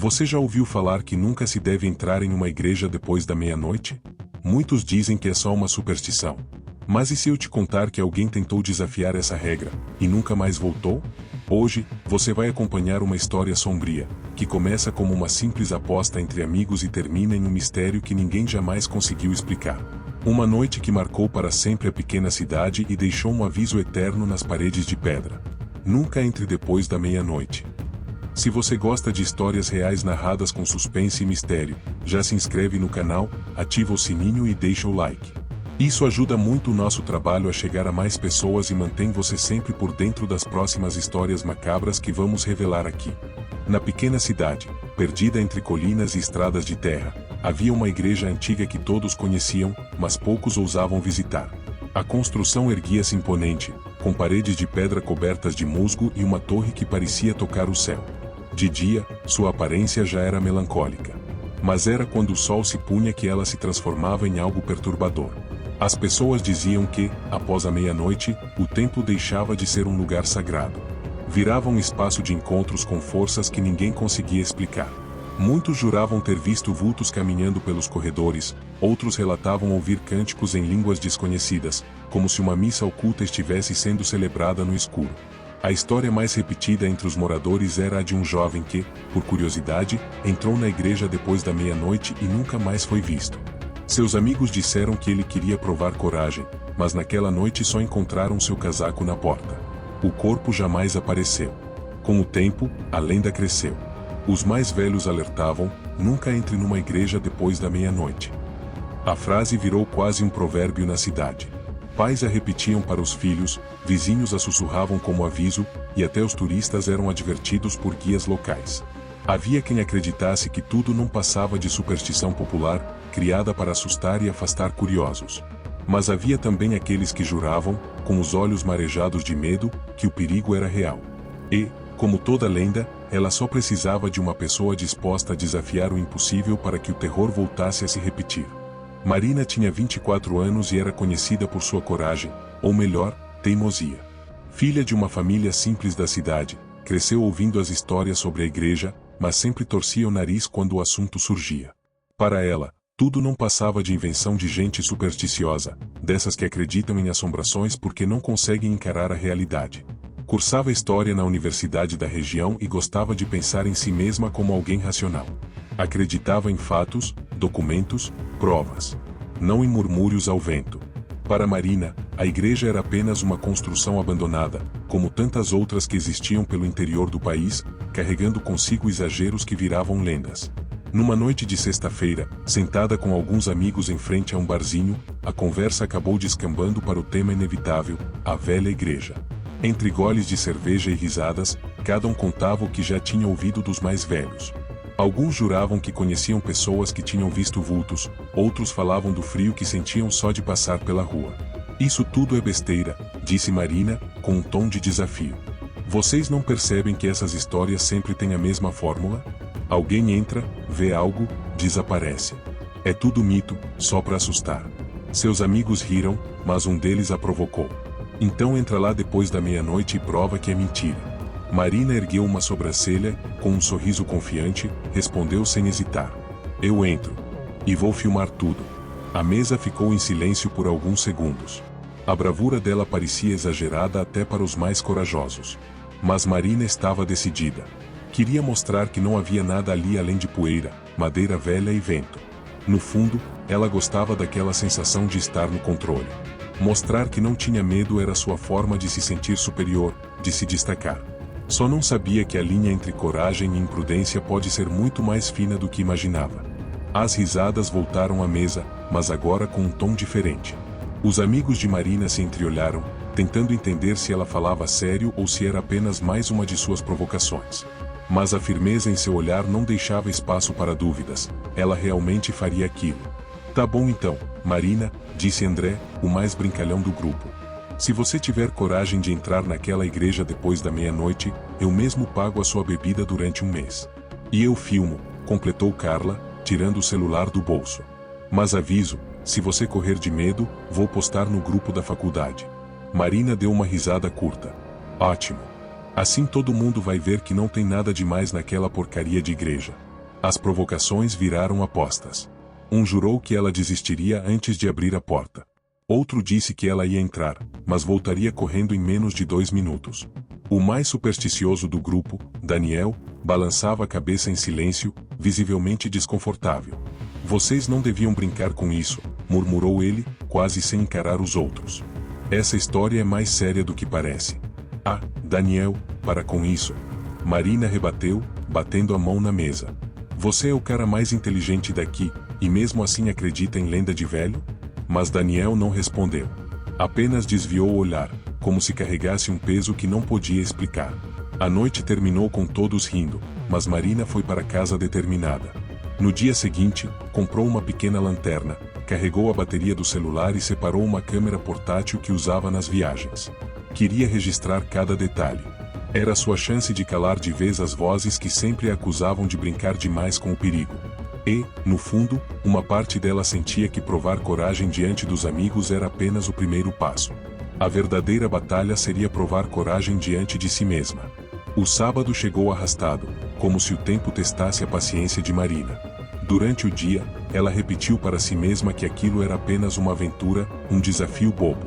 Você já ouviu falar que nunca se deve entrar em uma igreja depois da meia-noite? Muitos dizem que é só uma superstição. Mas e se eu te contar que alguém tentou desafiar essa regra, e nunca mais voltou? Hoje, você vai acompanhar uma história sombria, que começa como uma simples aposta entre amigos e termina em um mistério que ninguém jamais conseguiu explicar. Uma noite que marcou para sempre a pequena cidade e deixou um aviso eterno nas paredes de pedra. Nunca entre depois da meia-noite. Se você gosta de histórias reais narradas com suspense e mistério, já se inscreve no canal, ativa o sininho e deixa o like. Isso ajuda muito o nosso trabalho a chegar a mais pessoas e mantém você sempre por dentro das próximas histórias macabras que vamos revelar aqui. Na pequena cidade, perdida entre colinas e estradas de terra, havia uma igreja antiga que todos conheciam, mas poucos ousavam visitar. A construção erguia-se imponente, com paredes de pedra cobertas de musgo e uma torre que parecia tocar o céu. De dia, sua aparência já era melancólica. Mas era quando o sol se punha que ela se transformava em algo perturbador. As pessoas diziam que, após a meia-noite, o templo deixava de ser um lugar sagrado. Virava um espaço de encontros com forças que ninguém conseguia explicar. Muitos juravam ter visto vultos caminhando pelos corredores, outros relatavam ouvir cânticos em línguas desconhecidas, como se uma missa oculta estivesse sendo celebrada no escuro. A história mais repetida entre os moradores era a de um jovem que, por curiosidade, entrou na igreja depois da meia-noite e nunca mais foi visto. Seus amigos disseram que ele queria provar coragem, mas naquela noite só encontraram seu casaco na porta. O corpo jamais apareceu. Com o tempo, a lenda cresceu. Os mais velhos alertavam: nunca entre numa igreja depois da meia-noite. A frase virou quase um provérbio na cidade. Pais a repetiam para os filhos, vizinhos a sussurravam como aviso, e até os turistas eram advertidos por guias locais. Havia quem acreditasse que tudo não passava de superstição popular, criada para assustar e afastar curiosos. Mas havia também aqueles que juravam, com os olhos marejados de medo, que o perigo era real. E, como toda lenda, ela só precisava de uma pessoa disposta a desafiar o impossível para que o terror voltasse a se repetir. Marina tinha 24 anos e era conhecida por sua coragem, ou melhor, teimosia. Filha de uma família simples da cidade, cresceu ouvindo as histórias sobre a igreja, mas sempre torcia o nariz quando o assunto surgia. Para ela, tudo não passava de invenção de gente supersticiosa, dessas que acreditam em assombrações porque não conseguem encarar a realidade. Cursava história na universidade da região e gostava de pensar em si mesma como alguém racional. Acreditava em fatos, documentos, provas. Não em murmúrios ao vento. Para Marina, a igreja era apenas uma construção abandonada, como tantas outras que existiam pelo interior do país, carregando consigo exageros que viravam lendas. Numa noite de sexta-feira, sentada com alguns amigos em frente a um barzinho, a conversa acabou descambando para o tema inevitável: a velha igreja. Entre goles de cerveja e risadas, cada um contava o que já tinha ouvido dos mais velhos. Alguns juravam que conheciam pessoas que tinham visto vultos, outros falavam do frio que sentiam só de passar pela rua. Isso tudo é besteira, disse Marina, com um tom de desafio. Vocês não percebem que essas histórias sempre têm a mesma fórmula? Alguém entra, vê algo, desaparece. É tudo mito, só para assustar. Seus amigos riram, mas um deles a provocou. Então entra lá depois da meia-noite e prova que é mentira. Marina ergueu uma sobrancelha, com um sorriso confiante, respondeu sem hesitar. Eu entro. E vou filmar tudo. A mesa ficou em silêncio por alguns segundos. A bravura dela parecia exagerada até para os mais corajosos. Mas Marina estava decidida. Queria mostrar que não havia nada ali além de poeira, madeira velha e vento. No fundo, ela gostava daquela sensação de estar no controle. Mostrar que não tinha medo era sua forma de se sentir superior, de se destacar. Só não sabia que a linha entre coragem e imprudência pode ser muito mais fina do que imaginava. As risadas voltaram à mesa, mas agora com um tom diferente. Os amigos de Marina se entreolharam, tentando entender se ela falava sério ou se era apenas mais uma de suas provocações. Mas a firmeza em seu olhar não deixava espaço para dúvidas. Ela realmente faria aquilo. Tá bom então, Marina, disse André, o mais brincalhão do grupo. Se você tiver coragem de entrar naquela igreja depois da meia-noite, eu mesmo pago a sua bebida durante um mês. E eu filmo, completou Carla, tirando o celular do bolso. Mas aviso, se você correr de medo, vou postar no grupo da faculdade. Marina deu uma risada curta. Ótimo. Assim todo mundo vai ver que não tem nada demais naquela porcaria de igreja. As provocações viraram apostas. Um jurou que ela desistiria antes de abrir a porta. Outro disse que ela ia entrar, mas voltaria correndo em menos de 2 minutos. O mais supersticioso do grupo, Daniel, balançava a cabeça em silêncio, visivelmente desconfortável. Vocês não deviam brincar com isso, murmurou ele, quase sem encarar os outros. Essa história é mais séria do que parece. Ah, Daniel, para com isso. Marina rebateu, batendo a mão na mesa. Você é o cara mais inteligente daqui, e mesmo assim acredita em lenda de velho? Mas Daniel não respondeu. Apenas desviou o olhar, como se carregasse um peso que não podia explicar. A noite terminou com todos rindo, mas Marina foi para casa determinada. No dia seguinte, comprou uma pequena lanterna, carregou a bateria do celular e separou uma câmera portátil que usava nas viagens. Queria registrar cada detalhe. Era sua chance de calar de vez as vozes que sempre a acusavam de brincar demais com o perigo. E, no fundo, uma parte dela sentia que provar coragem diante dos amigos era apenas o primeiro passo. A verdadeira batalha seria provar coragem diante de si mesma. O sábado chegou arrastado, como se o tempo testasse a paciência de Marina. Durante o dia, ela repetiu para si mesma que aquilo era apenas uma aventura, um desafio bobo.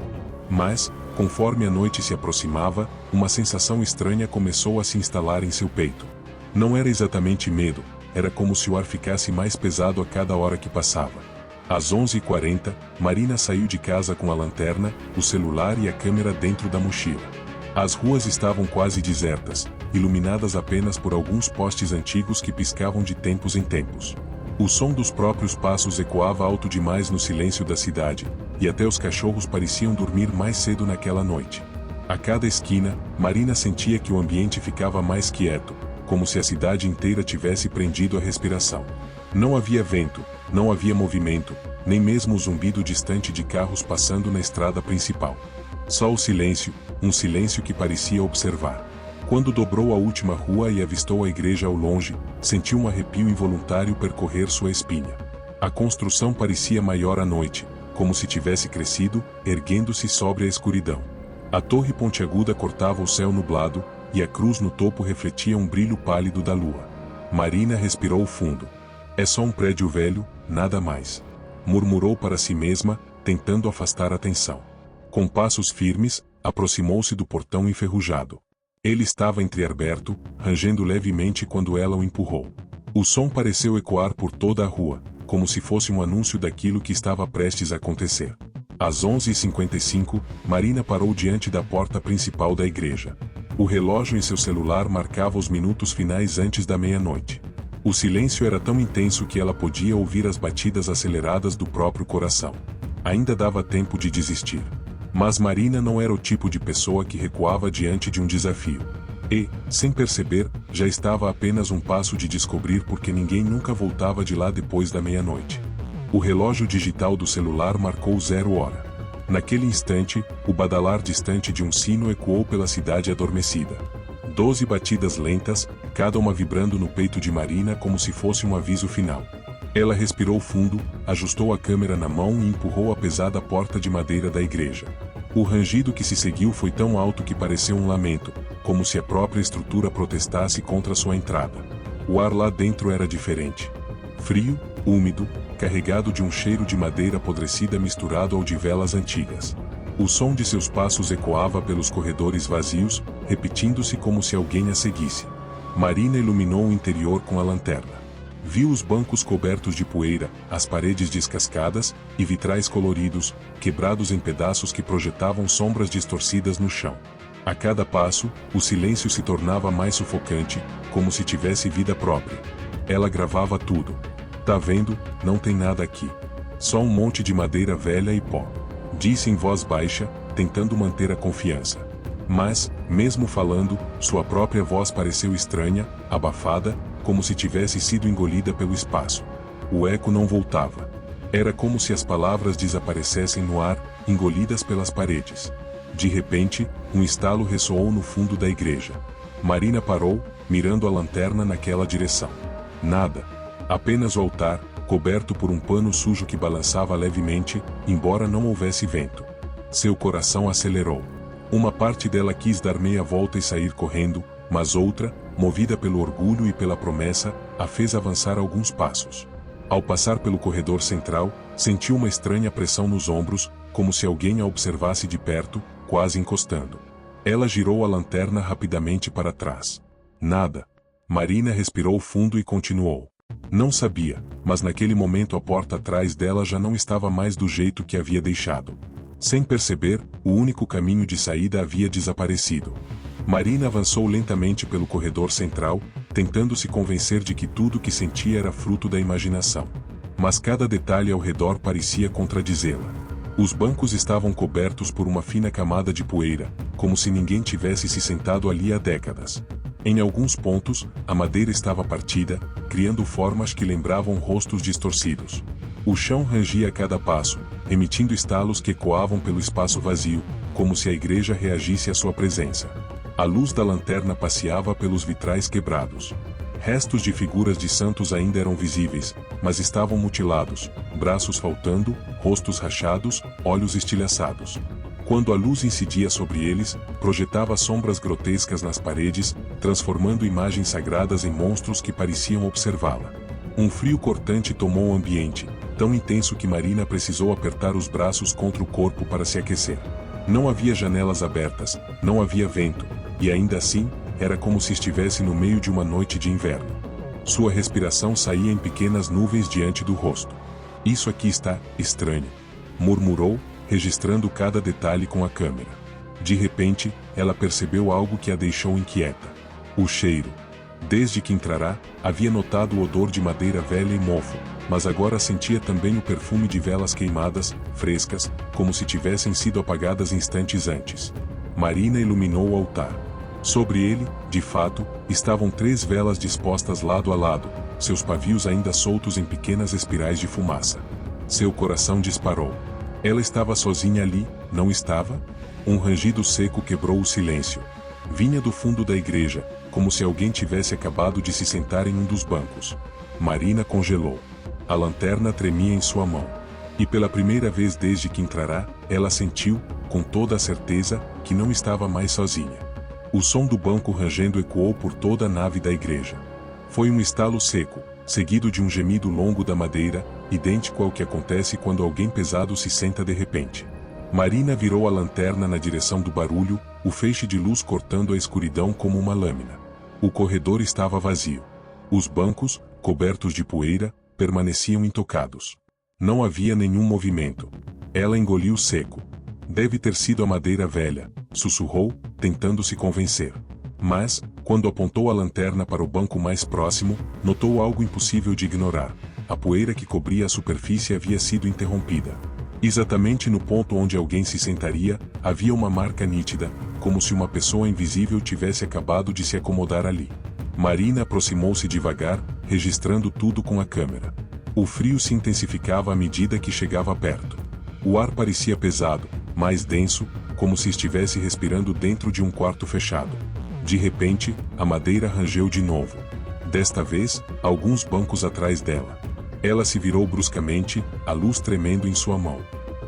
Mas, conforme a noite se aproximava, uma sensação estranha começou a se instalar em seu peito. Não era exatamente medo, era como se o ar ficasse mais pesado a cada hora que passava. Às 11h40, Marina saiu de casa com a lanterna, o celular e a câmera dentro da mochila. As ruas estavam quase desertas, iluminadas apenas por alguns postes antigos que piscavam de tempos em tempos. O som dos próprios passos ecoava alto demais no silêncio da cidade, e até os cachorros pareciam dormir mais cedo naquela noite. A cada esquina, Marina sentia que o ambiente ficava mais quieto, como se a cidade inteira tivesse prendido a respiração. Não havia vento, não havia movimento, nem mesmo o zumbido distante de carros passando na estrada principal. Só o silêncio, um silêncio que parecia observar. Quando dobrou a última rua e avistou a igreja ao longe, sentiu um arrepio involuntário percorrer sua espinha. A construção parecia maior à noite, como se tivesse crescido, erguendo-se sobre a escuridão. A torre pontiaguda cortava o céu nublado, e a cruz no topo refletia um brilho pálido da lua. Marina respirou fundo. É só um prédio velho, nada mais. Murmurou para si mesma, tentando afastar a tensão. Com passos firmes, aproximou-se do portão enferrujado. Ele estava entreaberto, rangendo levemente quando ela o empurrou. O som pareceu ecoar por toda a rua, como se fosse um anúncio daquilo que estava prestes a acontecer. Às 11h55, Marina parou diante da porta principal da igreja. O relógio em seu celular marcava os minutos finais antes da meia-noite. O silêncio era tão intenso que ela podia ouvir as batidas aceleradas do próprio coração. Ainda dava tempo de desistir. Mas Marina não era o tipo de pessoa que recuava diante de um desafio. E, sem perceber, já estava a apenas um passo de descobrir porque ninguém nunca voltava de lá depois da meia-noite. O relógio digital do celular marcou 0h. Naquele instante, o badalar distante de um sino ecoou pela cidade adormecida. 12 batidas lentas, cada uma vibrando no peito de Marina como se fosse um aviso final. Ela respirou fundo, ajustou a câmera na mão e empurrou a pesada porta de madeira da igreja. O rangido que se seguiu foi tão alto que pareceu um lamento, como se a própria estrutura protestasse contra sua entrada. O ar lá dentro era diferente. Frio, úmido, carregado de um cheiro de madeira apodrecida misturado ao de velas antigas. O som de seus passos ecoava pelos corredores vazios, repetindo-se como se alguém a seguisse. Marina iluminou o interior com a lanterna. Viu os bancos cobertos de poeira, as paredes descascadas, e vitrais coloridos, quebrados em pedaços que projetavam sombras distorcidas no chão. A cada passo, o silêncio se tornava mais sufocante, como se tivesse vida própria. Ela gravava tudo. Tá vendo, não tem nada aqui. Só um monte de madeira velha e pó. Disse em voz baixa, tentando manter a confiança. Mas, mesmo falando, sua própria voz pareceu estranha, abafada, como se tivesse sido engolida pelo espaço. O eco não voltava. Era como se as palavras desaparecessem no ar, engolidas pelas paredes. De repente, um estalo ressoou no fundo da igreja. Marina parou, mirando a lanterna naquela direção. Nada. Apenas o altar, coberto por um pano sujo que balançava levemente, embora não houvesse vento. Seu coração acelerou. Uma parte dela quis dar meia volta e sair correndo, mas outra, movida pelo orgulho e pela promessa, a fez avançar alguns passos. Ao passar pelo corredor central, sentiu uma estranha pressão nos ombros, como se alguém a observasse de perto, quase encostando. Ela girou a lanterna rapidamente para trás. Nada. Marina respirou fundo e continuou. Não sabia, mas naquele momento a porta atrás dela já não estava mais do jeito que havia deixado. Sem perceber, o único caminho de saída havia desaparecido. Marina avançou lentamente pelo corredor central, tentando se convencer de que tudo que sentia era fruto da imaginação. Mas cada detalhe ao redor parecia contradizê-la. Os bancos estavam cobertos por uma fina camada de poeira, como se ninguém tivesse se sentado ali há décadas. Em alguns pontos, a madeira estava partida, criando formas que lembravam rostos distorcidos. O chão rangia a cada passo, emitindo estalos que ecoavam pelo espaço vazio, como se a igreja reagisse à sua presença. A luz da lanterna passeava pelos vitrais quebrados. Restos de figuras de santos ainda eram visíveis, mas estavam mutilados, braços faltando, rostos rachados, olhos estilhaçados. Quando a luz incidia sobre eles, projetava sombras grotescas nas paredes, transformando imagens sagradas em monstros que pareciam observá-la. Um frio cortante tomou o ambiente, tão intenso que Marina precisou apertar os braços contra o corpo para se aquecer. Não havia janelas abertas, não havia vento, e ainda assim, era como se estivesse no meio de uma noite de inverno. Sua respiração saía em pequenas nuvens diante do rosto. "Isso aqui está estranho", murmurou, registrando cada detalhe com a câmera. De repente, ela percebeu algo que a deixou inquieta. O cheiro. Desde que entrara, havia notado o odor de madeira velha e mofo, mas agora sentia também o perfume de velas queimadas, frescas, como se tivessem sido apagadas instantes antes. Marina iluminou o altar. Sobre ele, de fato, estavam 3 velas dispostas lado a lado, seus pavios ainda soltos em pequenas espirais de fumaça. Seu coração disparou. Ela estava sozinha ali, não estava? Um rangido seco quebrou o silêncio. Vinha do fundo da igreja, como se alguém tivesse acabado de se sentar em um dos bancos. Marina congelou. A lanterna tremia em sua mão. E pela primeira vez desde que entrara, ela sentiu, com toda a certeza, que não estava mais sozinha. O som do banco rangendo ecoou por toda a nave da igreja. Foi um estalo seco, seguido de um gemido longo da madeira, idêntico ao que acontece quando alguém pesado se senta de repente. Marina virou a lanterna na direção do barulho, o feixe de luz cortando a escuridão como uma lâmina. O corredor estava vazio. Os bancos, cobertos de poeira, permaneciam intocados. Não havia nenhum movimento. Ela engoliu seco. "Deve ter sido a madeira velha", sussurrou, tentando se convencer. Mas, quando apontou a lanterna para o banco mais próximo, notou algo impossível de ignorar. A poeira que cobria a superfície havia sido interrompida. Exatamente no ponto onde alguém se sentaria, havia uma marca nítida, como se uma pessoa invisível tivesse acabado de se acomodar ali. Marina aproximou-se devagar, registrando tudo com a câmera. O frio se intensificava à medida que chegava perto. O ar parecia pesado, mais denso, como se estivesse respirando dentro de um quarto fechado. De repente, a madeira rangeu de novo. Desta vez, alguns bancos atrás dela. Ela se virou bruscamente, a luz tremendo em sua mão.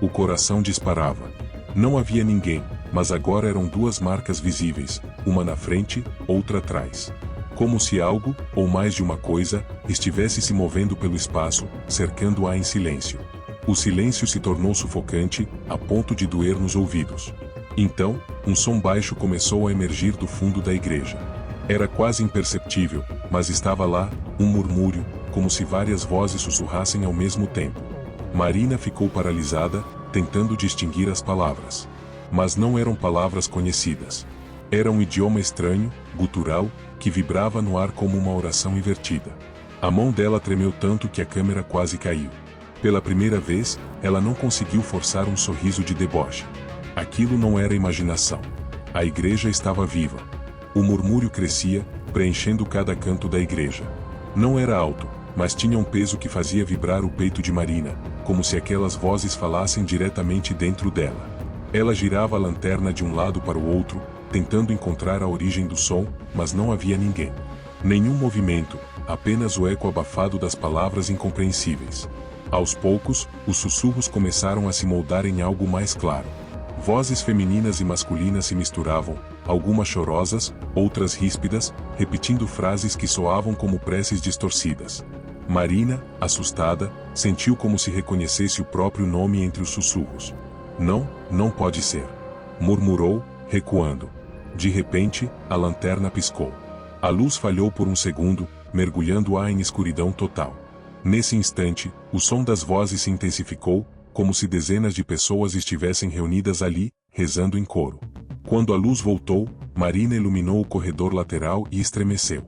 O coração disparava. Não havia ninguém, mas agora eram 2 marcas visíveis, uma na frente, outra atrás. Como se algo, ou mais de uma coisa, estivesse se movendo pelo espaço, cercando-a em silêncio. O silêncio se tornou sufocante, a ponto de doer nos ouvidos. Então, um som baixo começou a emergir do fundo da igreja. Era quase imperceptível, mas estava lá, um murmúrio, como se várias vozes sussurrassem ao mesmo tempo. Marina ficou paralisada, tentando distinguir as palavras. Mas não eram palavras conhecidas. Era um idioma estranho, gutural, que vibrava no ar como uma oração invertida. A mão dela tremeu tanto que a câmera quase caiu. Pela primeira vez, ela não conseguiu forçar um sorriso de deboche. Aquilo não era imaginação. A igreja estava viva. O murmúrio crescia, preenchendo cada canto da igreja. Não era alto, mas tinha um peso que fazia vibrar o peito de Marina, como se aquelas vozes falassem diretamente dentro dela. Ela girava a lanterna de um lado para o outro, tentando encontrar a origem do som, mas não havia ninguém. Nenhum movimento, apenas o eco abafado das palavras incompreensíveis. Aos poucos, os sussurros começaram a se moldar em algo mais claro. Vozes femininas e masculinas se misturavam, algumas chorosas, outras ríspidas, repetindo frases que soavam como preces distorcidas. Marina, assustada, sentiu como se reconhecesse o próprio nome entre os sussurros. Não, não pode ser. Murmurou, recuando. De repente, a lanterna piscou. A luz falhou por um segundo, mergulhando-a em escuridão total. Nesse instante, o som das vozes se intensificou, como se dezenas de pessoas estivessem reunidas ali, rezando em coro. Quando a luz voltou, Marina iluminou o corredor lateral e estremeceu.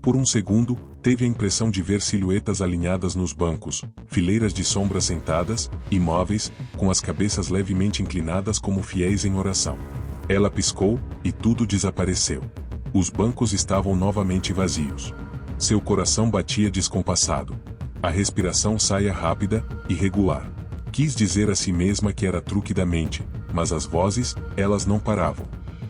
Por um segundo, teve a impressão de ver silhuetas alinhadas nos bancos, fileiras de sombras sentadas, imóveis, com as cabeças levemente inclinadas como fiéis em oração. Ela piscou, e tudo desapareceu. Os bancos estavam novamente vazios. Seu coração batia descompassado. A respiração saía rápida, irregular. Quis dizer a si mesma que era truque da mente, mas as vozes, elas não paravam.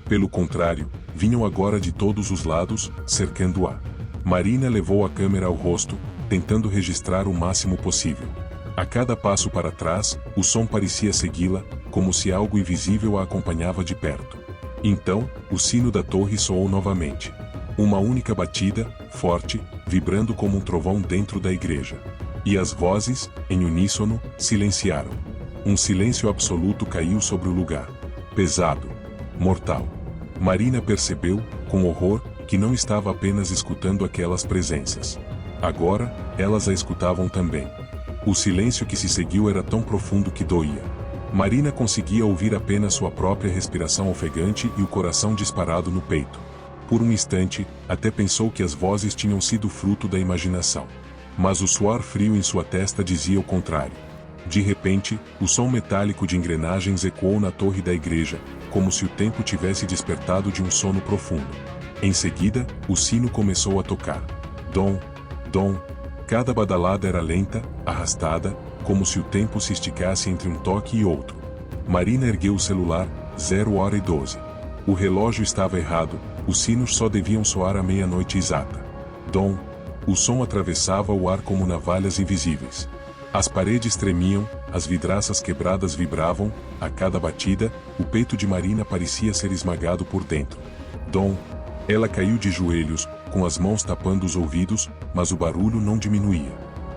Pelo contrário, vinham agora de todos os lados, cercando-a. Marina levou a câmera ao rosto, tentando registrar o máximo possível. A cada passo para trás, o som parecia segui-la, como se algo invisível a acompanhava de perto. Então, o sino da torre soou novamente. Uma única batida, forte, vibrando como um trovão dentro da igreja. E as vozes, em uníssono, silenciaram. Um silêncio absoluto caiu sobre o lugar. Pesado. Mortal. Marina percebeu, com horror, que não estava apenas escutando aquelas presenças. Agora, elas a escutavam também. O silêncio que se seguiu era tão profundo que doía. Marina conseguia ouvir apenas sua própria respiração ofegante e o coração disparado no peito. Por um instante, até pensou que as vozes tinham sido fruto da imaginação. Mas o suor frio em sua testa dizia o contrário. De repente, o som metálico de engrenagens ecoou na torre da igreja, como se o tempo tivesse despertado de um sono profundo. Em seguida, o sino começou a tocar. Dom, dom. Cada badalada era lenta, arrastada, como se o tempo se esticasse entre um toque e outro. Marina ergueu o celular, 0h12. O relógio estava errado, os sinos só deviam soar à meia-noite exata. Dom. O som atravessava o ar como navalhas invisíveis. As paredes tremiam, as vidraças quebradas vibravam, a cada batida, o peito de Marina parecia ser esmagado por dentro. Dom. Ela caiu de joelhos, com as mãos tapando os ouvidos, mas o barulho não diminuía.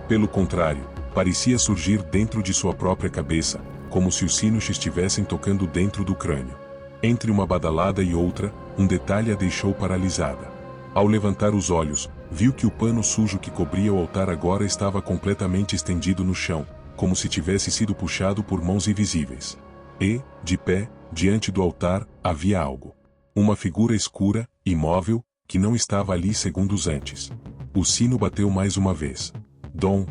Pelo contrário, parecia surgir dentro de sua própria cabeça, como se os sinos estivessem tocando dentro do crânio. Entre uma badalada e outra, um detalhe a deixou paralisada. Ao levantar os olhos, viu que o pano sujo que cobria o altar agora estava completamente estendido no chão, como se tivesse sido puxado por mãos invisíveis. E, de pé, diante do altar, havia algo. Uma figura escura, imóvel, que não estava ali segundos antes. O sino bateu mais uma vez. Dom.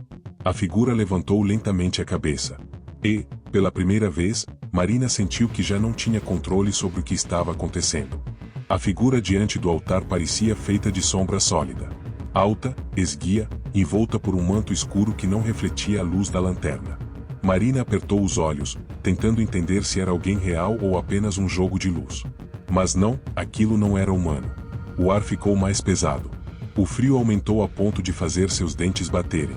A figura levantou lentamente a cabeça. E, pela primeira vez, Marina sentiu que já não tinha controle sobre o que estava acontecendo. A figura diante do altar parecia feita de sombra sólida. Alta, esguia, envolta por um manto escuro que não refletia a luz da lanterna. Marina apertou os olhos, tentando entender se era alguém real ou apenas um jogo de luz. Mas não, aquilo não era humano. O ar ficou mais pesado. O frio aumentou a ponto de fazer seus dentes baterem.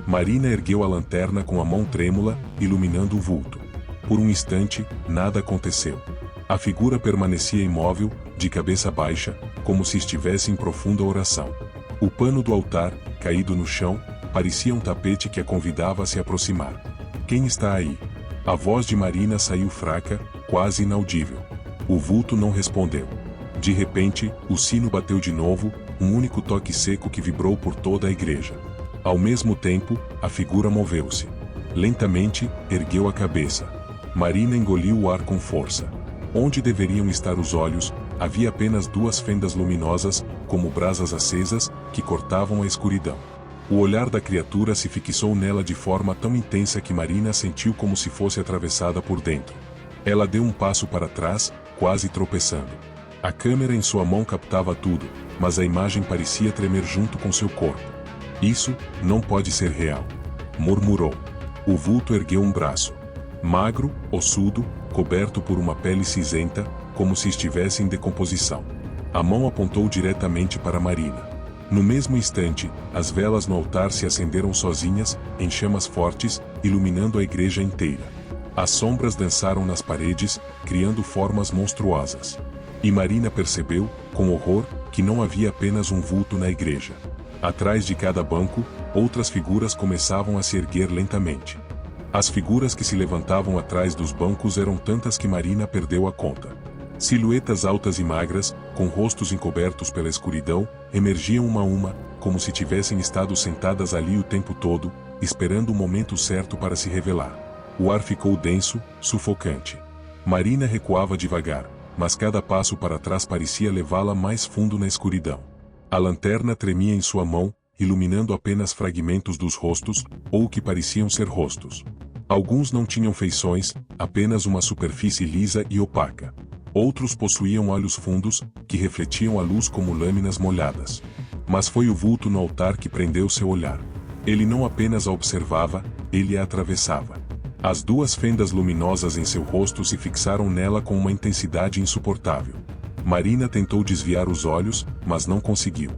Marina ergueu a lanterna com a mão trêmula, iluminando o vulto. Por um instante, nada aconteceu. A figura permanecia imóvel, de cabeça baixa, como se estivesse em profunda oração. O pano do altar, caído no chão, parecia um tapete que a convidava a se aproximar. Quem está aí? A voz de Marina saiu fraca, quase inaudível. O vulto não respondeu. De repente, o sino bateu de novo, um único toque seco que vibrou por toda a igreja. Ao mesmo tempo, a figura moveu-se. Lentamente, ergueu a cabeça. Marina engoliu o ar com força. Onde deveriam estar os olhos, havia apenas duas fendas luminosas, como brasas acesas, que cortavam a escuridão. O olhar da criatura se fixou nela de forma tão intensa que Marina sentiu como se fosse atravessada por dentro. Ela deu um passo para trás, quase tropeçando. A câmera em sua mão captava tudo, mas a imagem parecia tremer junto com seu corpo. Isso não pode ser real, murmurou. O vulto ergueu um braço. Magro, ossudo, coberto por uma pele cinzenta, como se estivesse em decomposição. A mão apontou diretamente para Marina. No mesmo instante, as velas no altar se acenderam sozinhas, em chamas fortes, iluminando a igreja inteira. As sombras dançaram nas paredes, criando formas monstruosas. E Marina percebeu, com horror, que não havia apenas um vulto na igreja. Atrás de cada banco, outras figuras começavam a se erguer lentamente. As figuras que se levantavam atrás dos bancos eram tantas que Marina perdeu a conta. Silhuetas altas e magras, com rostos encobertos pela escuridão, emergiam uma a uma, como se tivessem estado sentadas ali o tempo todo, esperando o momento certo para se revelar. O ar ficou denso, sufocante. Marina recuava devagar, mas cada passo para trás parecia levá-la mais fundo na escuridão. A lanterna tremia em sua mão, iluminando apenas fragmentos dos rostos, ou o que pareciam ser rostos. Alguns não tinham feições, apenas uma superfície lisa e opaca. Outros possuíam olhos fundos, que refletiam a luz como lâminas molhadas. Mas foi o vulto no altar que prendeu seu olhar. Ele não apenas a observava, ele a atravessava. As duas fendas luminosas em seu rosto se fixaram nela com uma intensidade insuportável. Marina tentou desviar os olhos, mas não conseguiu.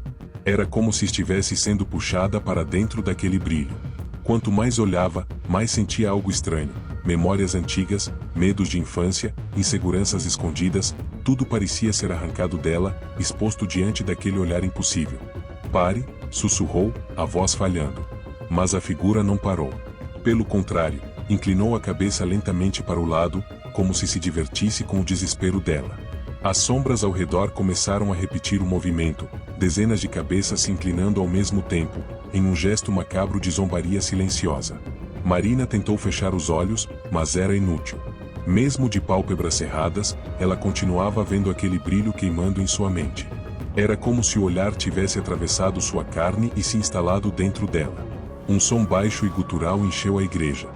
Era como se estivesse sendo puxada para dentro daquele brilho. Quanto mais olhava, mais sentia algo estranho. Memórias antigas, medos de infância, inseguranças escondidas, tudo parecia ser arrancado dela, exposto diante daquele olhar impossível. "Pare", sussurrou, a voz falhando. Mas a figura não parou. Pelo contrário, inclinou a cabeça lentamente para o lado, como se divertisse com o desespero dela. As sombras ao redor começaram a repetir o movimento, dezenas de cabeças se inclinando ao mesmo tempo, em um gesto macabro de zombaria silenciosa. Marina tentou fechar os olhos, mas era inútil. Mesmo de pálpebras cerradas, ela continuava vendo aquele brilho queimando em sua mente. Era como se o olhar tivesse atravessado sua carne e se instalado dentro dela. Um som baixo e gutural encheu a igreja.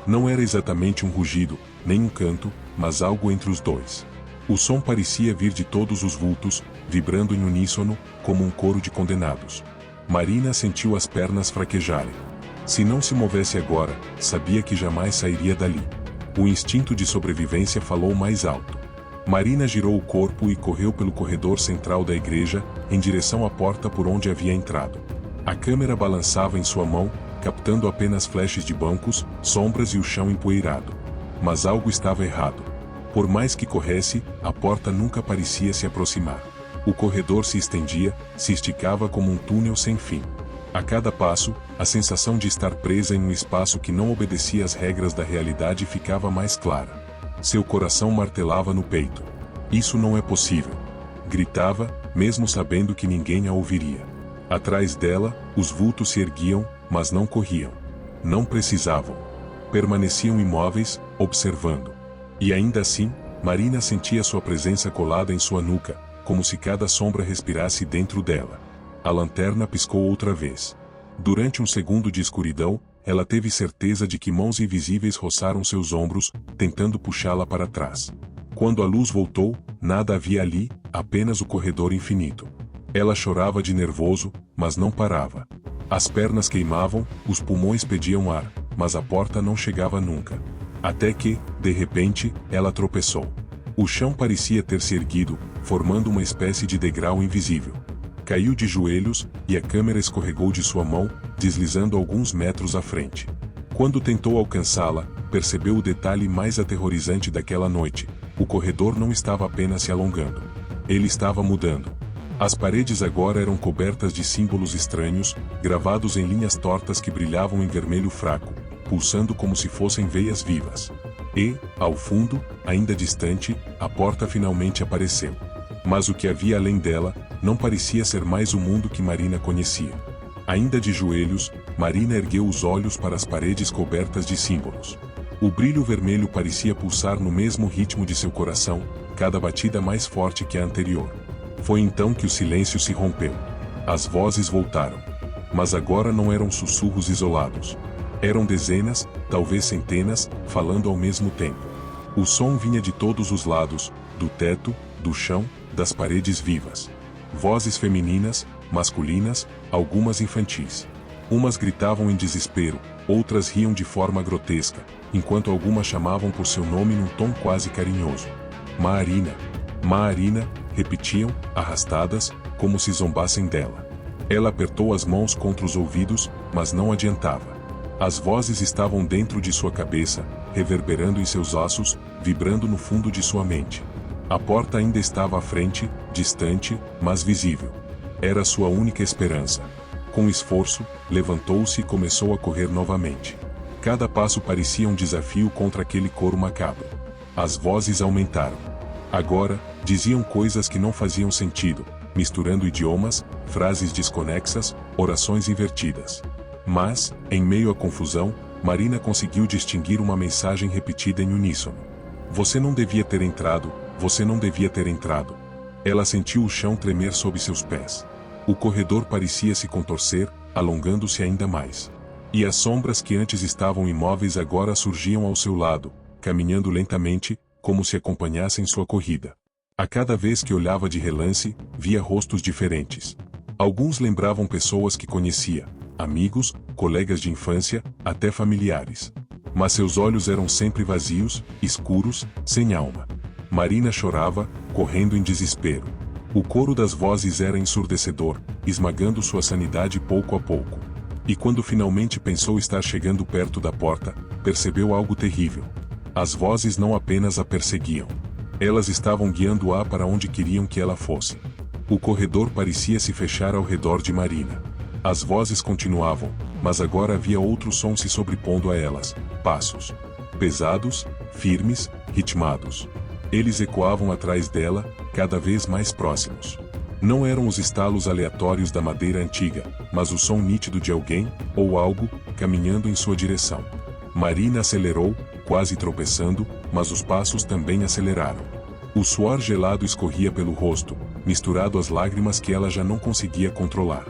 Não era exatamente um rugido, nem um canto, mas algo entre os dois. O som parecia vir de todos os vultos, vibrando em uníssono, como um coro de condenados. Marina sentiu as pernas fraquejarem. Se não se movesse agora, sabia que jamais sairia dali. O instinto de sobrevivência falou mais alto. Marina girou o corpo e correu pelo corredor central da igreja, em direção à porta por onde havia entrado. A câmera balançava em sua mão, captando apenas flashes de bancos, sombras e o chão empoeirado. Mas algo estava errado. Por mais que corresse, a porta nunca parecia se aproximar. O corredor se estendia, se esticava como um túnel sem fim. A cada passo, a sensação de estar presa em um espaço que não obedecia às regras da realidade ficava mais clara. Seu coração martelava no peito. "Isso não é possível", gritava, mesmo sabendo que ninguém a ouviria. Atrás dela, os vultos se erguiam, mas não corriam. Não precisavam. Permaneciam imóveis, observando. E ainda assim, Marina sentia sua presença colada em sua nuca, como se cada sombra respirasse dentro dela. A lanterna piscou outra vez. Durante um segundo de escuridão, ela teve certeza de que mãos invisíveis roçaram seus ombros, tentando puxá-la para trás. Quando a luz voltou, nada havia ali, apenas o corredor infinito. Ela chorava de nervoso, mas não parava. As pernas queimavam, os pulmões pediam ar, mas a porta não chegava nunca. Até que, de repente, ela tropeçou. O chão parecia ter se erguido, formando uma espécie de degrau invisível. Caiu de joelhos, e a câmera escorregou de sua mão, deslizando alguns metros à frente. Quando tentou alcançá-la, percebeu o detalhe mais aterrorizante daquela noite. O corredor não estava apenas se alongando. Ele estava mudando. As paredes agora eram cobertas de símbolos estranhos, gravados em linhas tortas que brilhavam em vermelho fraco, pulsando como se fossem veias vivas. E, ao fundo, ainda distante, a porta finalmente apareceu. Mas o que havia além dela, não parecia ser mais o mundo que Marina conhecia. Ainda de joelhos, Marina ergueu os olhos para as paredes cobertas de símbolos. O brilho vermelho parecia pulsar no mesmo ritmo de seu coração, cada batida mais forte que a anterior. Foi então que o silêncio se rompeu. As vozes voltaram. Mas agora não eram sussurros isolados. Eram dezenas, talvez centenas, falando ao mesmo tempo. O som vinha de todos os lados, do teto, do chão, das paredes vivas. Vozes femininas, masculinas, algumas infantis. Umas gritavam em desespero, outras riam de forma grotesca, enquanto algumas chamavam por seu nome num tom quase carinhoso. "Marina! Marina!", repetiam, arrastadas, como se zombassem dela. Ela apertou as mãos contra os ouvidos, mas não adiantava. As vozes estavam dentro de sua cabeça, reverberando em seus ossos, vibrando no fundo de sua mente. A porta ainda estava à frente, distante, mas visível. Era sua única esperança. Com esforço, levantou-se e começou a correr novamente. Cada passo parecia um desafio contra aquele coro macabro. As vozes aumentaram. Agora, diziam coisas que não faziam sentido, misturando idiomas, frases desconexas, orações invertidas. Mas, em meio à confusão, Marina conseguiu distinguir uma mensagem repetida em uníssono. Você não devia ter entrado, você não devia ter entrado. Ela sentiu o chão tremer sob seus pés. O corredor parecia se contorcer, alongando-se ainda mais. E as sombras que antes estavam imóveis agora surgiam ao seu lado, caminhando lentamente, como se acompanhassem sua corrida. A cada vez que olhava de relance, via rostos diferentes. Alguns lembravam pessoas que conhecia, amigos, colegas de infância, até familiares. Mas seus olhos eram sempre vazios, escuros, sem alma. Marina chorava, correndo em desespero. O coro das vozes era ensurdecedor, esmagando sua sanidade pouco a pouco. E quando finalmente pensou estar chegando perto da porta, percebeu algo terrível. As vozes não apenas a perseguiam. Elas estavam guiando-a para onde queriam que ela fosse. O corredor parecia se fechar ao redor de Marina. As vozes continuavam, mas agora havia outro som se sobrepondo a elas, passos. Pesados, firmes, ritmados. Eles ecoavam atrás dela, cada vez mais próximos. Não eram os estalos aleatórios da madeira antiga, mas o som nítido de alguém, ou algo, caminhando em sua direção. Marina acelerou, quase tropeçando, mas os passos também aceleraram. O suor gelado escorria pelo rosto, misturado às lágrimas que ela já não conseguia controlar.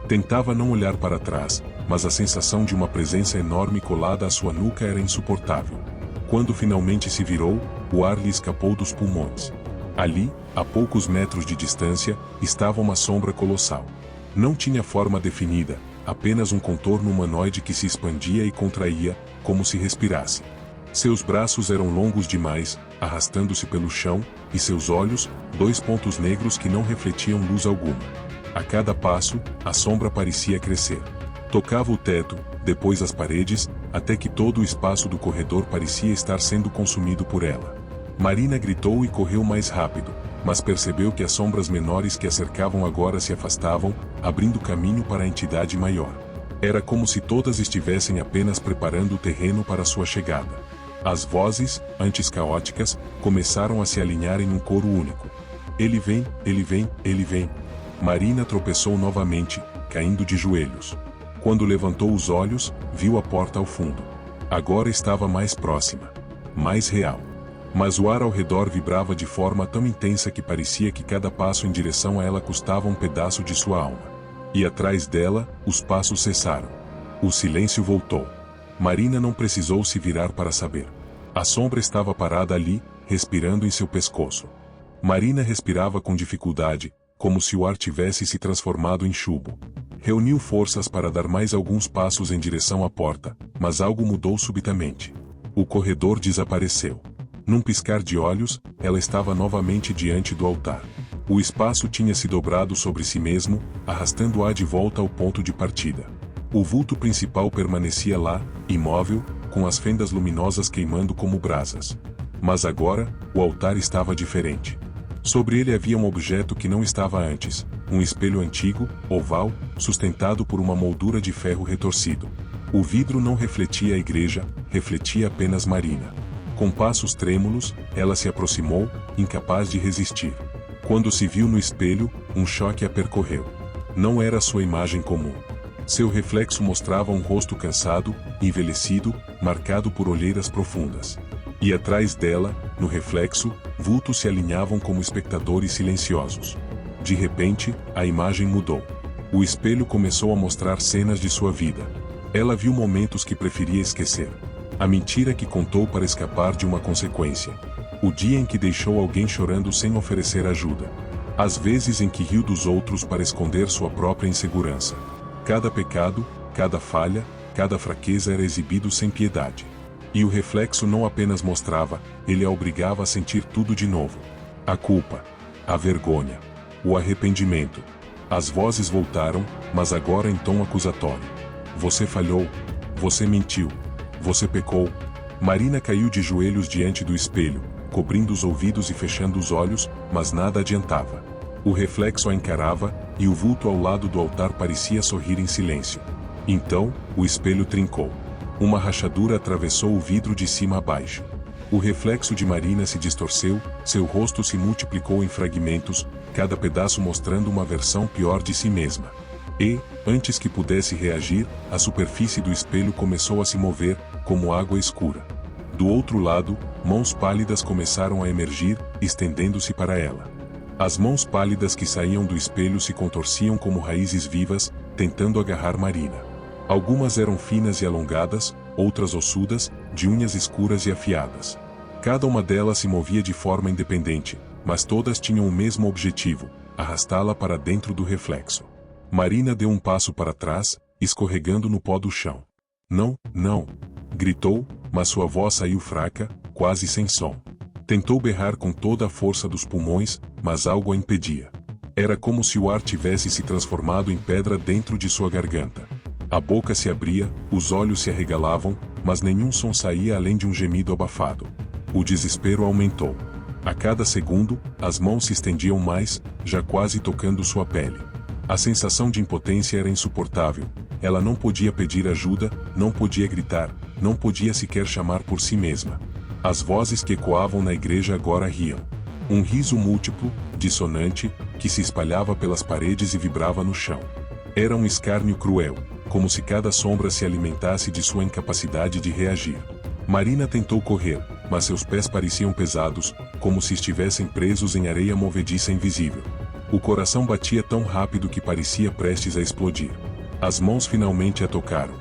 Tentava não olhar para trás, mas a sensação de uma presença enorme colada à sua nuca era insuportável. Quando finalmente se virou, o ar lhe escapou dos pulmões. Ali, a poucos metros de distância, estava uma sombra colossal. Não tinha forma definida, apenas um contorno humanoide que se expandia e contraía, como se respirasse. Seus braços eram longos demais, arrastando-se pelo chão, e seus olhos, dois pontos negros que não refletiam luz alguma. A cada passo, a sombra parecia crescer. Tocava o teto, depois as paredes, até que todo o espaço do corredor parecia estar sendo consumido por ela. Marina gritou e correu mais rápido, mas percebeu que as sombras menores que a cercavam agora se afastavam, abrindo caminho para a entidade maior. Era como se todas estivessem apenas preparando o terreno para sua chegada. As vozes, antes caóticas, começaram a se alinhar em um coro único. Ele vem, ele vem, ele vem. Marina tropeçou novamente, caindo de joelhos. Quando levantou os olhos, viu a porta ao fundo. Agora estava mais próxima. Mais real. Mas o ar ao redor vibrava de forma tão intensa que parecia que cada passo em direção a ela custava um pedaço de sua alma. E atrás dela, os passos cessaram. O silêncio voltou. Marina não precisou se virar para saber. A sombra estava parada ali, respirando em seu pescoço. Marina respirava com dificuldade, como se o ar tivesse se transformado em chumbo. Reuniu forças para dar mais alguns passos em direção à porta, mas algo mudou subitamente. O corredor desapareceu. Num piscar de olhos, ela estava novamente diante do altar. O espaço tinha se dobrado sobre si mesmo, arrastando-a de volta ao ponto de partida. O vulto principal permanecia lá, imóvel, com as fendas luminosas queimando como brasas. Mas agora, o altar estava diferente. Sobre ele havia um objeto que não estava antes, um espelho antigo, oval, sustentado por uma moldura de ferro retorcido. O vidro não refletia a igreja, refletia apenas Marina. Com passos trêmulos, ela se aproximou, incapaz de resistir. Quando se viu no espelho, um choque a percorreu. Não era sua imagem comum. Seu reflexo mostrava um rosto cansado, envelhecido, marcado por olheiras profundas. E atrás dela, no reflexo, vultos se alinhavam como espectadores silenciosos. De repente, a imagem mudou. O espelho começou a mostrar cenas de sua vida. Ela viu momentos que preferia esquecer. A mentira que contou para escapar de uma consequência. O dia em que deixou alguém chorando sem oferecer ajuda. As vezes em que riu dos outros para esconder sua própria insegurança. Cada pecado, cada falha, cada fraqueza era exibido sem piedade. E o reflexo não apenas mostrava, ele a obrigava a sentir tudo de novo. A culpa, a vergonha, o arrependimento. As vozes voltaram, mas agora em tom acusatório. Você falhou. Você mentiu. Você pecou. Marina caiu de joelhos diante do espelho, cobrindo os ouvidos e fechando os olhos, mas nada adiantava. O reflexo a encarava, e o vulto ao lado do altar parecia sorrir em silêncio. Então, o espelho trincou. Uma rachadura atravessou o vidro de cima a baixo. O reflexo de Marina se distorceu, seu rosto se multiplicou em fragmentos, cada pedaço mostrando uma versão pior de si mesma. E, antes que pudesse reagir, a superfície do espelho começou a se mover, como água escura. Do outro lado, mãos pálidas começaram a emergir, estendendo-se para ela. As mãos pálidas que saíam do espelho se contorciam como raízes vivas, tentando agarrar Marina. Algumas eram finas e alongadas, outras ossudas, de unhas escuras e afiadas. Cada uma delas se movia de forma independente, mas todas tinham o mesmo objetivo: arrastá-la para dentro do reflexo. Marina deu um passo para trás, escorregando no pó do chão. Não, não! Gritou, mas sua voz saiu fraca, quase sem som. Tentou berrar com toda a força dos pulmões, mas algo a impedia. Era como se o ar tivesse se transformado em pedra dentro de sua garganta. A boca se abria, os olhos se arregalavam, mas nenhum som saía além de um gemido abafado. O desespero aumentou. A cada segundo, as mãos se estendiam mais, já quase tocando sua pele. A sensação de impotência era insuportável. Ela não podia pedir ajuda, não podia gritar, não podia sequer chamar por si mesma. As vozes que ecoavam na igreja agora riam. Um riso múltiplo, dissonante, que se espalhava pelas paredes e vibrava no chão. Era um escárnio cruel, como se cada sombra se alimentasse de sua incapacidade de reagir. Marina tentou correr, mas seus pés pareciam pesados, como se estivessem presos em areia movediça invisível. O coração batia tão rápido que parecia prestes a explodir. As mãos finalmente a tocaram.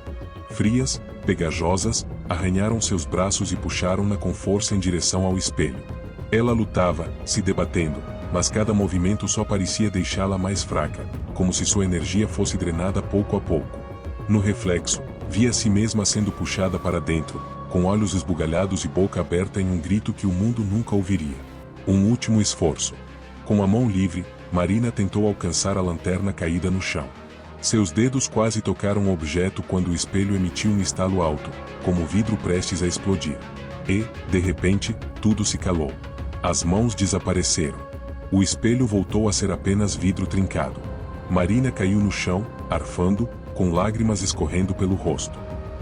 Frias, pegajosas, arranharam seus braços e puxaram-na com força em direção ao espelho. Ela lutava, se debatendo, mas cada movimento só parecia deixá-la mais fraca, como se sua energia fosse drenada pouco a pouco. No reflexo, via a si mesma sendo puxada para dentro, com olhos esbugalhados e boca aberta em um grito que o mundo nunca ouviria. Um último esforço. Com a mão livre, Marina tentou alcançar a lanterna caída no chão. Seus dedos quase tocaram o objeto quando o espelho emitiu um estalo alto, como vidro prestes a explodir. E, de repente, tudo se calou. As mãos desapareceram. O espelho voltou a ser apenas vidro trincado. Marina caiu no chão, arfando, com lágrimas escorrendo pelo rosto.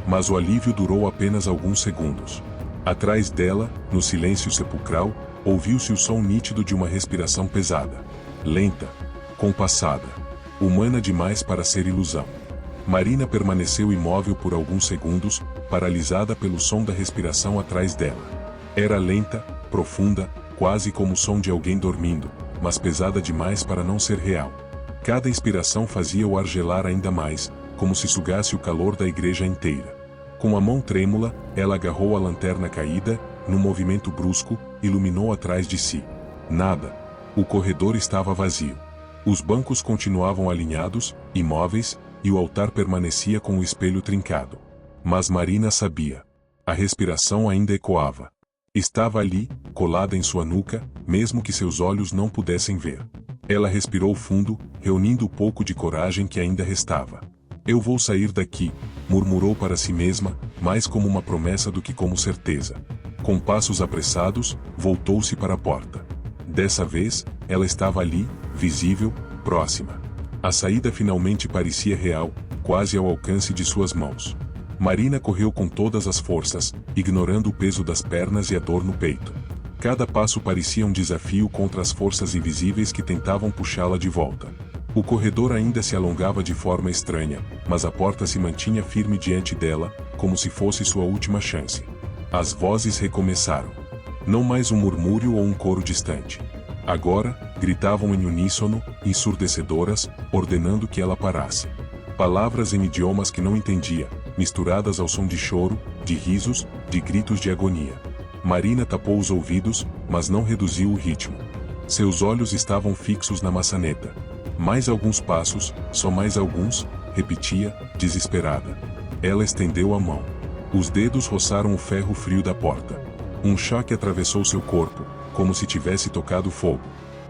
Mas o alívio durou apenas alguns segundos. Atrás dela, no silêncio sepulcral, ouviu-se o som nítido de uma respiração pesada. Lenta, compassada, humana demais para ser ilusão. Marina permaneceu imóvel por alguns segundos, paralisada pelo som da respiração atrás dela. Era lenta, profunda, quase como o som de alguém dormindo, mas pesada demais para não ser real. Cada inspiração fazia o ar gelar ainda mais, como se sugasse o calor da igreja inteira. Com a mão trêmula, ela agarrou a lanterna caída, num movimento brusco, iluminou atrás de si. Nada. O corredor estava vazio. Os bancos continuavam alinhados, imóveis, e o altar permanecia com o espelho trincado. Mas Marina sabia. A respiração ainda ecoava. Estava ali, colada em sua nuca, mesmo que seus olhos não pudessem ver. Ela respirou fundo, reunindo o pouco de coragem que ainda restava. Eu vou sair daqui, murmurou para si mesma, mais como uma promessa do que como certeza. Com passos apressados, voltou-se para a porta. Dessa vez, ela estava ali, visível, próxima. A saída finalmente parecia real, quase ao alcance de suas mãos. Marina correu com todas as forças, ignorando o peso das pernas e a dor no peito. Cada passo parecia um desafio contra as forças invisíveis que tentavam puxá-la de volta. O corredor ainda se alongava de forma estranha, mas a porta se mantinha firme diante dela, como se fosse sua última chance. As vozes recomeçaram. Não mais um murmúrio ou um coro distante. Agora, gritavam em uníssono, ensurdecedoras, ordenando que ela parasse. Palavras em idiomas que não entendia, misturadas ao som de choro, de risos, de gritos de agonia. Marina tapou os ouvidos, mas não reduziu o ritmo. Seus olhos estavam fixos na maçaneta. Mais alguns passos, só mais alguns, repetia, desesperada. Ela estendeu a mão. Os dedos roçaram o ferro frio da porta. Um choque atravessou seu corpo, como se tivesse tocado fogo.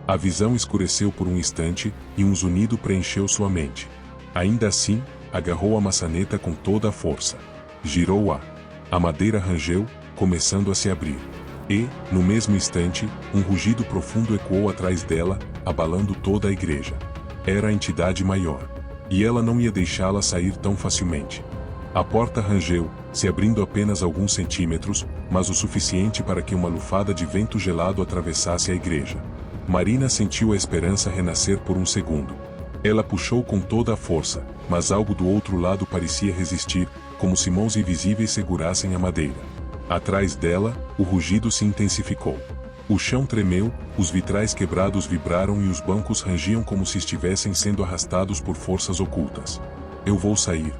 A visão escureceu por um instante, e um zunido preencheu sua mente. Ainda assim, agarrou a maçaneta com toda a força. girou-a. A madeira rangeu, começando a se abrir. E, no mesmo instante, um rugido profundo ecoou atrás dela, abalando toda a igreja. Era a entidade maior. E ela não ia deixá-la sair tão facilmente. A porta rangeu, se abrindo apenas alguns centímetros, mas o suficiente para que uma lufada de vento gelado atravessasse a igreja. Marina sentiu a esperança renascer por um segundo. Ela puxou com toda a força, mas algo do outro lado parecia resistir, como se mãos invisíveis segurassem a madeira. Atrás dela, o rugido se intensificou. O chão tremeu, os vitrais quebrados vibraram e os bancos rangiam como se estivessem sendo arrastados por forças ocultas. "Eu vou sair",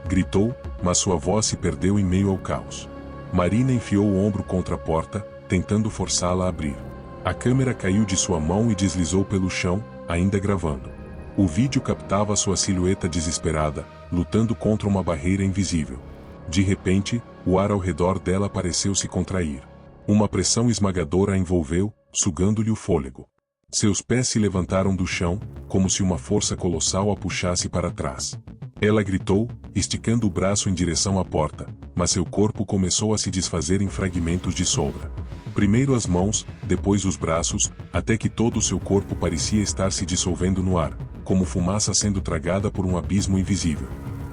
gritou, mas sua voz se perdeu em meio ao caos. Marina enfiou o ombro contra a porta, tentando forçá-la a abrir. A câmera caiu de sua mão e deslizou pelo chão, ainda gravando. O vídeo captava sua silhueta desesperada, lutando contra uma barreira invisível. De repente, o ar ao redor dela pareceu se contrair. Uma pressão esmagadora a envolveu, sugando-lhe o fôlego. Seus pés se levantaram do chão, como se uma força colossal a puxasse para trás. Ela gritou, esticando o braço em direção à porta, mas seu corpo começou a se desfazer em fragmentos de sombra. Primeiro as mãos, depois os braços, até que todo o seu corpo parecia estar se dissolvendo no ar, como fumaça sendo tragada por um abismo invisível.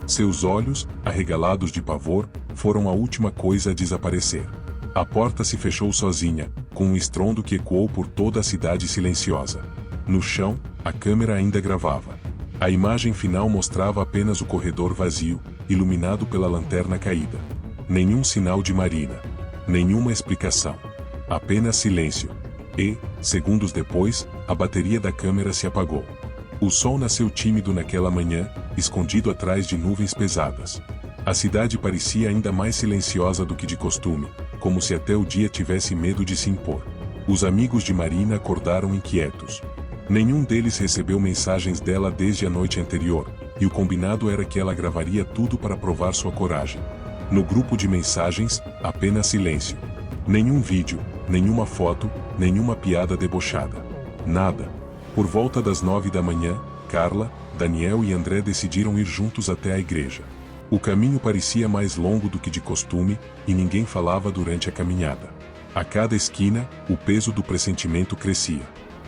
Seus olhos, arregalados de pavor, foram a última coisa a desaparecer. A porta se fechou sozinha, com um estrondo que ecoou por toda a cidade silenciosa. No chão, a câmera ainda gravava. A imagem final mostrava apenas o corredor vazio, iluminado pela lanterna caída. Nenhum sinal de Marina. Nenhuma explicação. Apenas silêncio. E, segundos depois, a bateria da câmera se apagou. O sol nasceu tímido naquela manhã, escondido atrás de nuvens pesadas. A cidade parecia ainda mais silenciosa do que de costume, como se até o dia tivesse medo de se impor. Os amigos de Marina acordaram inquietos. Nenhum deles recebeu mensagens dela desde a noite anterior, e o combinado era que ela gravaria tudo para provar sua coragem. No grupo de mensagens, apenas silêncio. Nenhum vídeo, nenhuma foto, nenhuma piada debochada. Nada. Por volta das 9 da manhã, Carla, Daniel e André decidiram ir juntos até a igreja. O caminho parecia mais longo do que de costume, e ninguém falava durante a caminhada. A cada esquina, o peso do pressentimento crescia.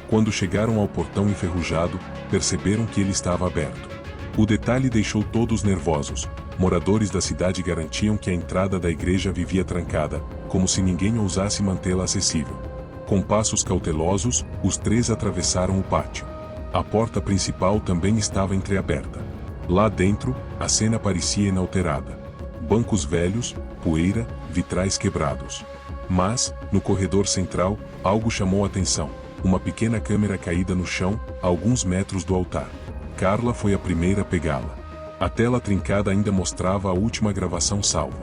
Quando chegaram ao portão enferrujado, perceberam que ele estava aberto. O detalhe deixou todos nervosos. Moradores da cidade garantiam que a entrada da igreja vivia trancada, como se ninguém ousasse mantê-la acessível. Com passos cautelosos, os três atravessaram o pátio. A porta principal também estava entreaberta. Lá dentro, a cena parecia inalterada. Bancos velhos, poeira, vitrais quebrados. Mas, no corredor central, algo chamou a atenção. Uma pequena câmera caída no chão, a alguns metros do altar. Carla foi a primeira a pegá-la. A tela trincada ainda mostrava a última gravação salva.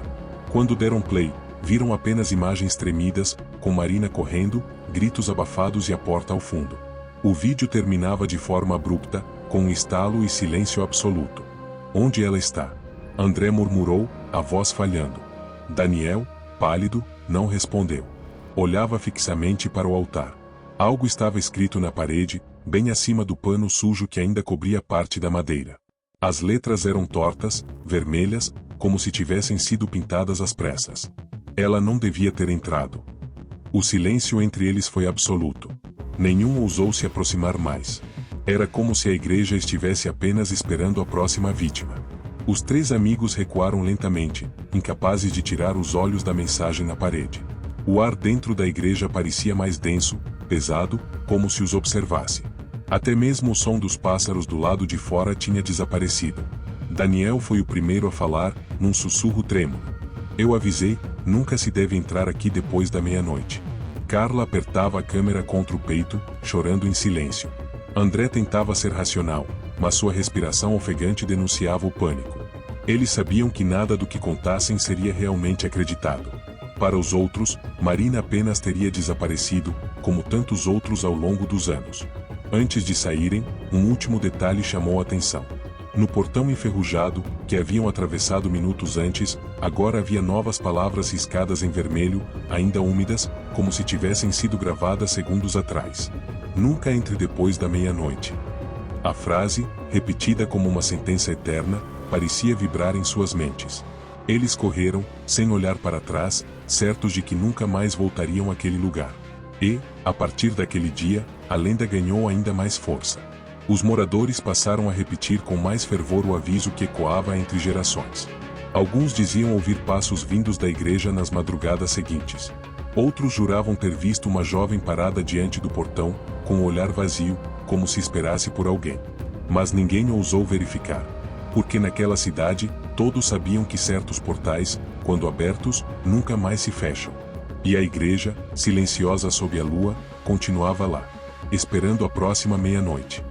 Quando deram play, viram apenas imagens tremidas, com Marina correndo, gritos abafados e a porta ao fundo. O vídeo terminava de forma abrupta, com um estalo e silêncio absoluto. "Onde ela está?" André murmurou, a voz falhando. Daniel, pálido, não respondeu. Olhava fixamente para o altar. Algo estava escrito na parede, bem acima do pano sujo que ainda cobria parte da madeira. As letras eram tortas, vermelhas, como se tivessem sido pintadas às pressas. Ela não devia ter entrado. O silêncio entre eles foi absoluto. Nenhum ousou se aproximar mais. Era como se a igreja estivesse apenas esperando a próxima vítima. Os três amigos recuaram lentamente, incapazes de tirar os olhos da mensagem na parede. O ar dentro da igreja parecia mais denso, pesado, como se os observasse. Até mesmo o som dos pássaros do lado de fora tinha desaparecido. Daniel foi o primeiro a falar, num sussurro trêmulo. "Eu avisei, nunca se deve entrar aqui depois da meia-noite." Carla apertava a câmera contra o peito, chorando em silêncio. André tentava ser racional, mas sua respiração ofegante denunciava o pânico. Eles sabiam que nada do que contassem seria realmente acreditado. Para os outros, Marina apenas teria desaparecido, como tantos outros ao longo dos anos. Antes de saírem, um último detalhe chamou a atenção. No portão enferrujado, que haviam atravessado minutos antes, agora havia novas palavras riscadas em vermelho, ainda úmidas, como se tivessem sido gravadas segundos atrás. "Nunca entre depois da meia-noite." A frase, repetida como uma sentença eterna, parecia vibrar em suas mentes. Eles correram, sem olhar para trás, certos de que nunca mais voltariam àquele lugar. E, a partir daquele dia, a lenda ganhou ainda mais força. Os moradores passaram a repetir com mais fervor o aviso que ecoava entre gerações. Alguns diziam ouvir passos vindos da igreja nas madrugadas seguintes. Outros juravam ter visto uma jovem parada diante do portão, com o olhar vazio, como se esperasse por alguém. Mas ninguém ousou verificar. Porque naquela cidade, todos sabiam que certos portais, quando abertos, nunca mais se fecham. E a igreja, silenciosa sob a lua, continuava lá, esperando a próxima meia-noite.